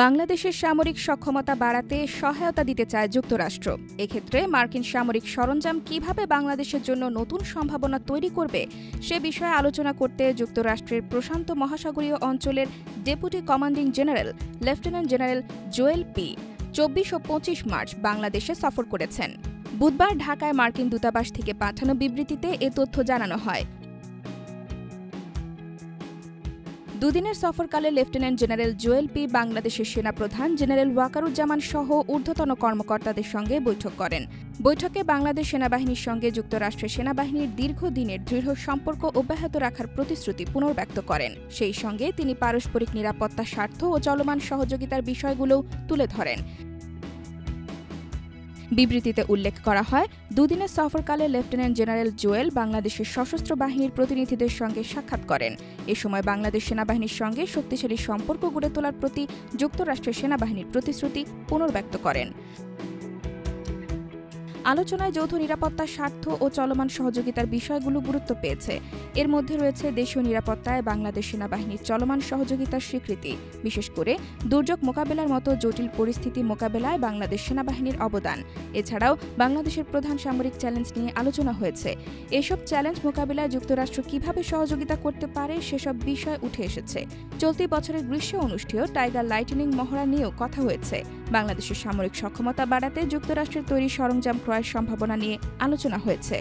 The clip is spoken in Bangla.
বাংলাদেশের সামরিক সক্ষমতা বাড়াতে সহায়তা দিতে চায় যুক্তরাষ্ট্র। এক্ষেত্রে মার্কিন সামরিক সরঞ্জাম কিভাবে বাংলাদেশের জন্য নতুন সম্ভাবনা তৈরি করবে সে বিষয়ে আলোচনা করতে যুক্তরাষ্ট্রের প্রশান্ত মহাসাগরীয় অঞ্চলের deputy commanding general lieutenant general Joel P ২৪ ও ২৫ মার্চ বাংলাদেশে সফর করেছেন। বুধবার ঢাকায় মার্কিন দূতাবাস থেকে পাঠানো বিবৃতিতে এ তথ্য জানানো হয়। দুদিনের সফরকালে লেফটেন্যান্ট জেনারেল জোয়েল পি বাংলাদেশের সেনাপ্রধান জেনারেল ওয়াকারুজ্জামান সহ ঊর্ধ্বতন কর্মকর্তাদের সঙ্গে বৈঠক করেন। বৈঠকে বাংলাদেশ সেনাবাহিনীর সঙ্গে যুক্তরাষ্ট্রের সেনাবাহিনীর দীর্ঘদিনের দৃঢ় সম্পর্ক অব্যাহত রাখার প্রতিশ্রুতি পুনর্ব্যক্ত করেন। সেই সঙ্গে তিনি পারস্পরিক নিরাপত্তা স্বার্থ ও চলমান সহযোগিতার বিষয়গুলোও তুলে ধরেন। বিবৃতিতে উল্লেখ করা হয়, দুদিনের সফরকালে লেফটেন্যান্ট জেনারেল জোয়েল বাংলাদেশের সশস্ত্র বাহিনীর প্রতিনিধিদের সঙ্গে সাক্ষাৎ করেন। এ সময় বাংলাদেশ সেনাবাহিনীর সঙ্গে শক্তিশালী সম্পর্ক গড়ে তোলার প্রতি যুক্তরাষ্ট্রের সেনাবাহিনীর প্রতিশ্রুতি পুনর্ব্যক্ত করেন। আলোচনায় যৌথ নিরাপত্তার স্বার্থ ও চলমান সহযোগিতার বিষয়গুলো গুরুত্ব পেয়েছে। এর মধ্যে রয়েছে দেশীয় নিরাপত্তায় বাংলাদেশ সেনাবাহিনীর চলমান সহযোগিতার স্বীকৃতি, বিশেষ করে দুর্যোগ মোকাবেলার মতো জটিল পরিস্থিতি মোকাবেলায় বাংলাদেশ সেনাবাহিনীর অবদান। এছাড়াও বাংলাদেশের প্রধান সামরিক চ্যালেঞ্জ নিয়ে আলোচনা হয়েছে। এসব চ্যালেঞ্জ মোকাবেলায় যুক্তরাষ্ট্র কিভাবে সহযোগিতা করতে পারে সেসব বিষয় উঠে এসেছে। চলতি বছরের গ্রীষ্মে অনুষ্ঠেয় টাইগার লাইটেনিং মহড়া নিয়েও কথা হয়েছে। বাংলাদেশের সামরিক সক্ষমতা বাড়াতে যুক্তরাষ্ট্রের তৈরি সরঞ্জাম ক্রয়ের সম্ভাবনা নিয়ে আলোচনা হয়েছে।